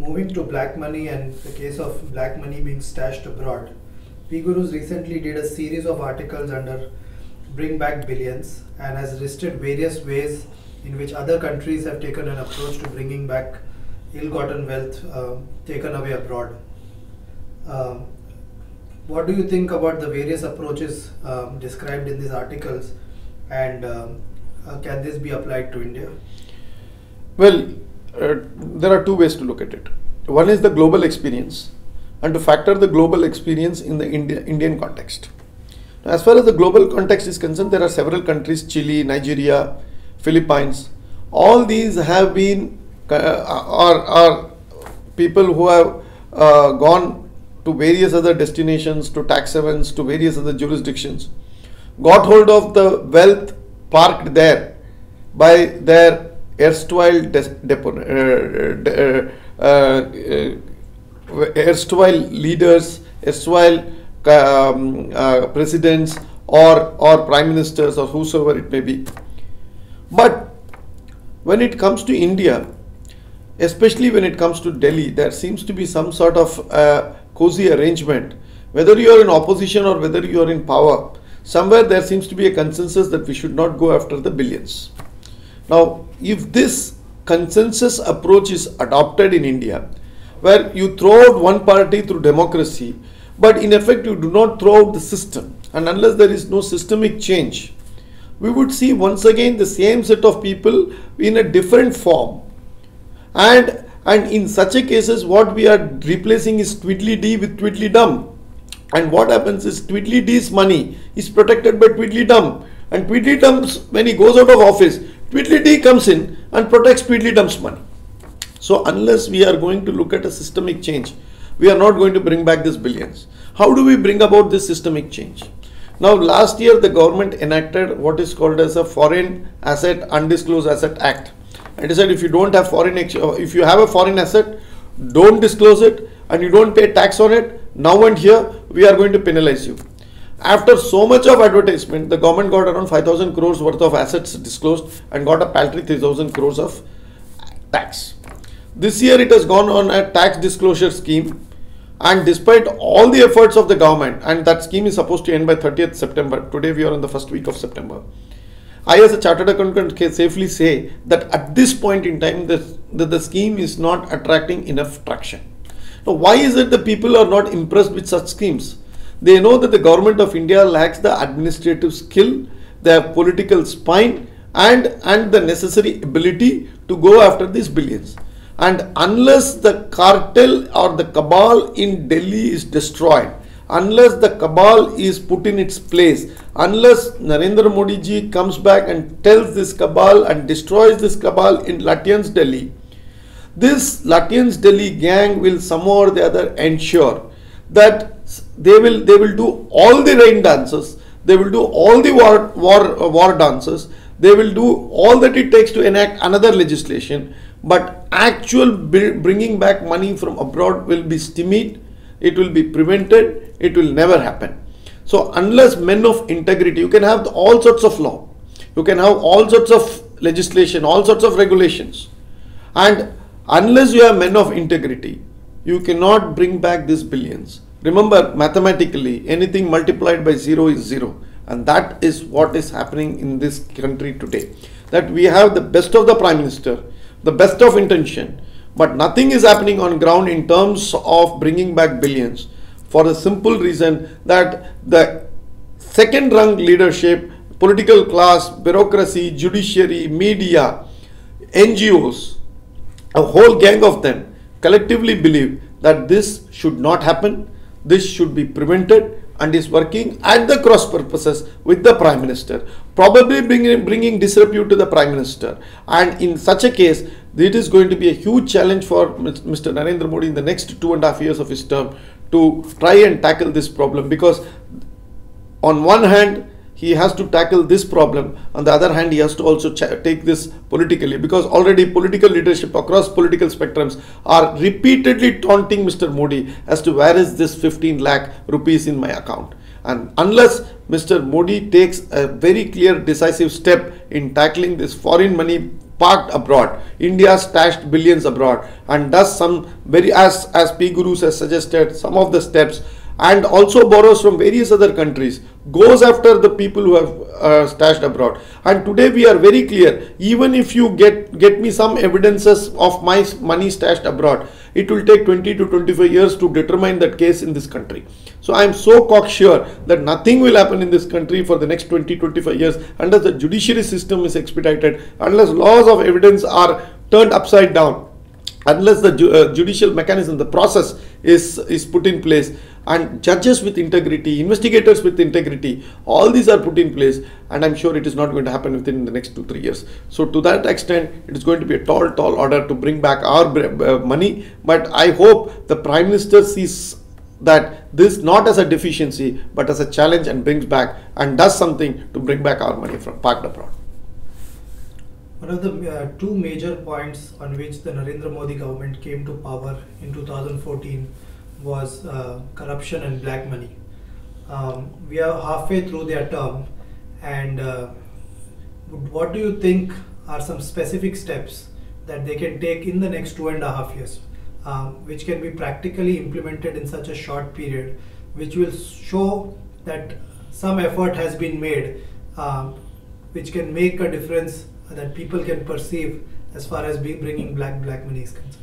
moving to black money and the case of black money being stashed abroad, PGurus recently did a series of articles under Bring Back Billions and has listed various ways in which other countries have taken an approach to bringing back ill-gotten wealth taken away abroad. What do you think about the various approaches described in these articles, and can this be applied to India? Well, there are two ways to look at it. One is the global experience, and to factor the global experience in the Indian context. Now, as far as the global context is concerned, there are several countries: Chile, Nigeria, Philippines. All these have been are people who have gone to various other destinations, to tax havens, to various other jurisdictions, got hold of the wealth parked there by their erstwhile erstwhile leaders, erstwhile presidents or prime ministers or whosoever it may be. But when it comes to India, especially when it comes to Delhi, there seems to be some sort of cozy arrangement. Whether you are in opposition or whether you are in power, somewhere there seems to be a consensus that we should not go after the billions. Now, if this consensus approach is adopted in India, where you throw out one party through democracy, but in effect you do not throw out the system, and unless there is no systemic change, we would see once again the same set of people in a different form. And in such a cases, what we are replacing is Tweedledee with Tweedledum. And what happens is Tweedledee's money is protected by Tweedledum. And Tweedledum's, when he goes out of office, Tweedledee comes in and protects Tweedledum's money. So unless we are going to look at a systemic change, we are not going to bring back these billions. How do we bring about this systemic change? Now, last year the government enacted what is called as a Foreign Asset Undisclosed Asset Act. And they said if you don't have if you have a foreign asset, don't disclose it and you don't pay tax on it, now and here we are going to penalize you. After so much of advertisement, the government got around 5,000 crores worth of assets disclosed and got a paltry 3,000 crores of tax. This year it has gone on a tax disclosure scheme, and despite all the efforts of the government, and that scheme is supposed to end by 30th September, today we are in the first week of September, I as a chartered accountant can safely say that at this point in time the scheme is not attracting enough traction. Now, why is it the people are not impressed with such schemes? They know that the government of India lacks the administrative skill, the political spine and the necessary ability to go after these billions. And unless the cartel or the cabal in Delhi is destroyed, unless the cabal is put in its place, unless Narendra Modi ji comes back and tells this cabal and destroys this cabal in Lutyens Delhi, this Lutyens Delhi gang will somehow or the other ensure that they will do all the rain dances, they will do all the war dances, they will do all that it takes to enact another legislation, but actual bringing back money from abroad will be stymied, it will be prevented, it will never happen. So unless men of integrity, you can have all sorts of law, you can have all sorts of legislation, all sorts of regulations, and unless you have men of integrity, you cannot bring back these billions. Remember, mathematically, anything multiplied by 0 is 0, and that is what is happening in this country today. That we have the best of the Prime Minister, the best of intention, but nothing is happening on ground in terms of bringing back billions, for the simple reason that the second rung leadership, political class, bureaucracy, judiciary, media, NGOs, a whole gang of them collectively believe that this should not happen, this should be prevented, and is working at the cross purposes with the Prime Minister, probably bringing disrepute to the Prime Minister. And in such a case, it is going to be a huge challenge for Mr. Narendra Modi in the next 2.5 years of his term to try and tackle this problem, because on one hand he has to tackle this problem, on the other hand he has to also take this politically, because already political leadership across political spectrums are repeatedly taunting Mr. Modi as to where is this 15 lakh rupees in my account. And unless Mr. Modi takes a very clear decisive step in tackling this foreign money parked abroad. India stashed billions abroad and does some very, as PGurus has suggested, some of the steps, and also borrows from various other countries, goes after the people who have stashed abroad. And today we are very clear, even if you get me some evidences of my money stashed abroad, it will take 20 to 25 years to determine that case in this country. So I am so cocksure that nothing will happen in this country for the next 20-25 years unless the judiciary system is expedited, unless laws of evidence are turned upside down, unless the judicial mechanism, the process is put in place, and judges with integrity, investigators with integrity, all these are put in place, and I'm sure it is not going to happen within the next 2-3 years. So to that extent, it is going to be a tall order to bring back our money. But I hope the Prime Minister sees that this not as a deficiency but as a challenge and brings back and does something to bring back our money from parked abroad. One of the two major points on which the Narendra Modi government came to power in 2014 was corruption and black money. We are halfway through their term, and what do you think are some specific steps that they can take in the next 2.5 years, which can be practically implemented in such a short period, which will show that some effort has been made, which can make a difference that people can perceive as far as bringing black money is concerned?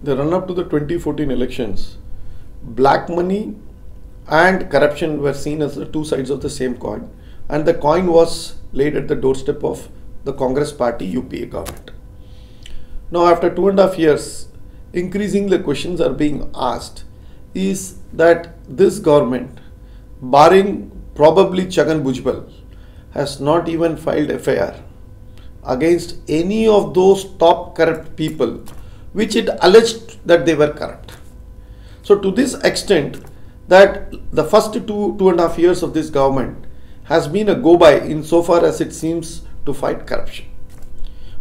The run up to the 2014 elections, black money and corruption were seen as the two sides of the same coin, and the coin was laid at the doorstep of the Congress party UPA government. Now after 2.5 years, increasingly the questions are being asked is that this government, barring probably Chhagan Bhujbal, has not even filed FIR against any of those top corrupt people which it alleged that they were corrupt. So to this extent, that the first 2.5 years of this government has been a go-by insofar as it seems to fight corruption.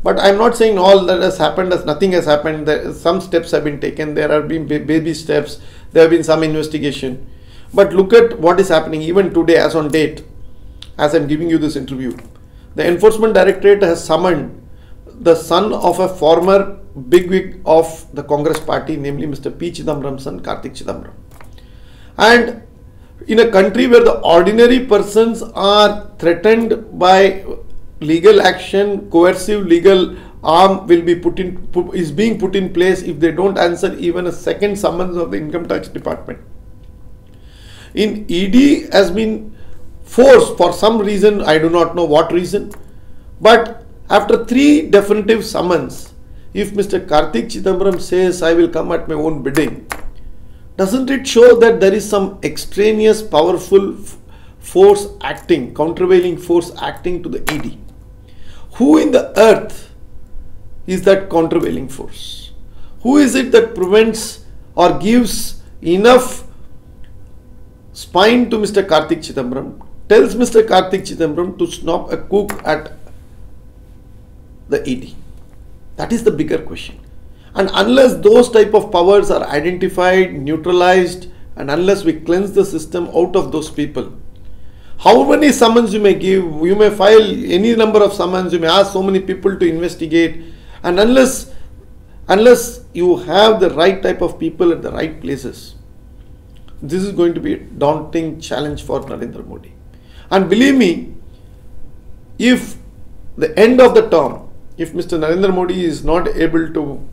But I am not saying all that has happened as nothing has happened. Some steps have been taken, there have been baby steps, there have been some investigation. But look at what is happening even today as on date, as I am giving you this interview. The Enforcement Directorate has summoned the son of a former bigwig of the Congress party, namely Mr. P. Chidambaram's son, Kartik Chidambaram. And in a country where the ordinary persons are threatened by legal action, coercive legal arm will be being put in place if they don't answer even a second summons of the Income Tax Department. In ED has been forced for some reason, I do not know what reason, but after 3 definitive summons, if Mr. Kartik Chidambaram says I will come at my own bidding, doesn't it show that there is some extraneous powerful force acting, countervailing force acting to the ED? Who in the earth is that countervailing force? Who is it that prevents or gives enough spine to Mr. Kartik Chidambaram, tells Mr. Kartik Chidambaram to snap a cook at the ED? That is the bigger question. And unless those type of powers are identified, neutralized, and unless we cleanse the system out of those people, how many summons you may give, you may file any number of summons, you may ask so many people to investigate, and unless you have the right type of people at the right places, this is going to be a daunting challenge for Narendra Modi. And believe me, if the end of the term, if Mr. Narendra Modi is not able to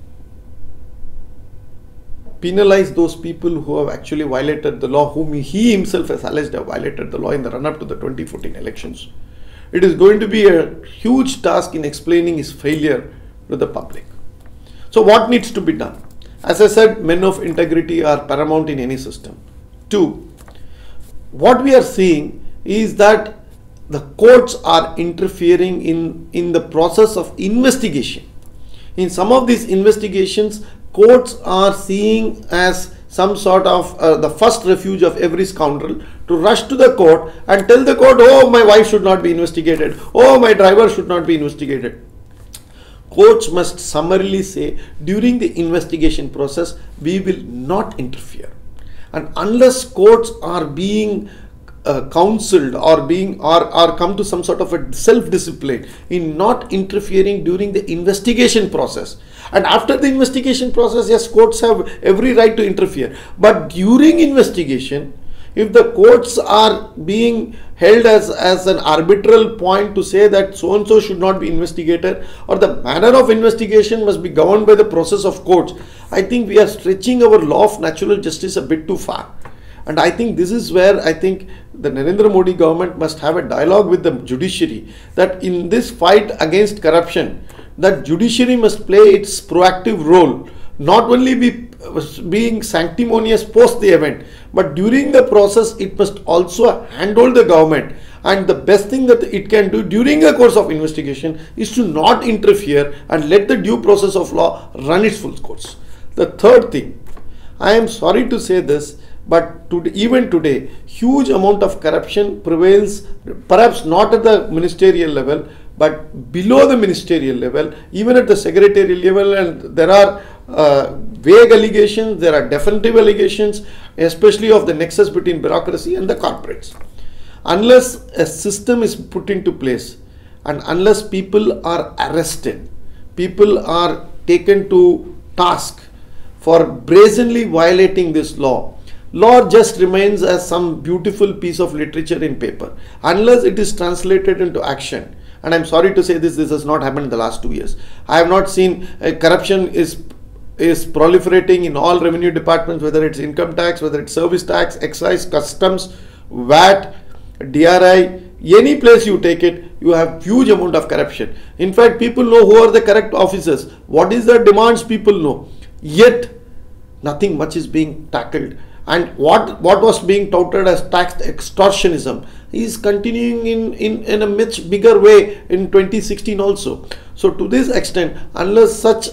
penalize those people who have actually violated the law, whom he himself has alleged have violated the law in the run-up to the 2014 elections, it is going to be a huge task in explaining his failure to the public. So what needs to be done? As I said, men of integrity are paramount in any system. 2, what we are seeing is that the courts are interfering in the process of investigation. In some of these investigations, courts are seeing as some sort of the first refuge of every scoundrel to rush to the court and tell the court, oh, my wife should not be investigated, oh, my driver should not be investigated. Courts must summarily say, during the investigation process, we will not interfere. And unless courts are being counseled or or come to some sort of a self-discipline in not interfering during the investigation process. And after the investigation process, yes, courts have every right to interfere. But during investigation, if the courts are being held as an arbitral point to say that so and so should not be investigated, or the manner of investigation must be governed by the process of courts, I think we are stretching our law of natural justice a bit too far. And I think this is where I think the Narendra Modi government must have a dialogue with the judiciary, that in this fight against corruption, that judiciary must play its proactive role, not only being sanctimonious post the event, but during the process it must also handhold the government. And the best thing that it can do during the course of investigation is to not interfere and let the due process of law run its full course. The third thing, I am sorry to say this, but even today, huge amount of corruption prevails, perhaps not at the ministerial level, but below the ministerial level, even at the secretarial level. And there are vague allegations, there are definitive allegations, especially of the nexus between bureaucracy and the corporates. Unless a system is put into place and unless people are arrested, people are taken to task for brazenly violating this law just remains as some beautiful piece of literature in paper, unless it is translated into action. And I'm sorry to say this has not happened in the last 2 years. I have not seen corruption is proliferating in all revenue departments, whether it's income tax, whether it's service tax, excise, customs, VAT, DRI, any place you take it, you have huge amount of corruption. In fact, people know who are the correct officers, what is the demands, people know, yet nothing much is being tackled. And what was being touted as tax extortionism is continuing in a much bigger way in 2016 also. So to this extent, unless such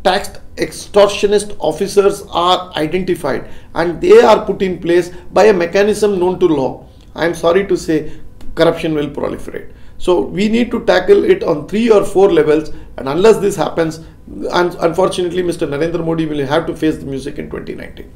tax extortionist officers are identified and they are put in place by a mechanism known to law, I am sorry to say corruption will proliferate. So we need to tackle it on 3 or 4 levels, and unless this happens, unfortunately Mr. Narendra Modi will have to face the music in 2019.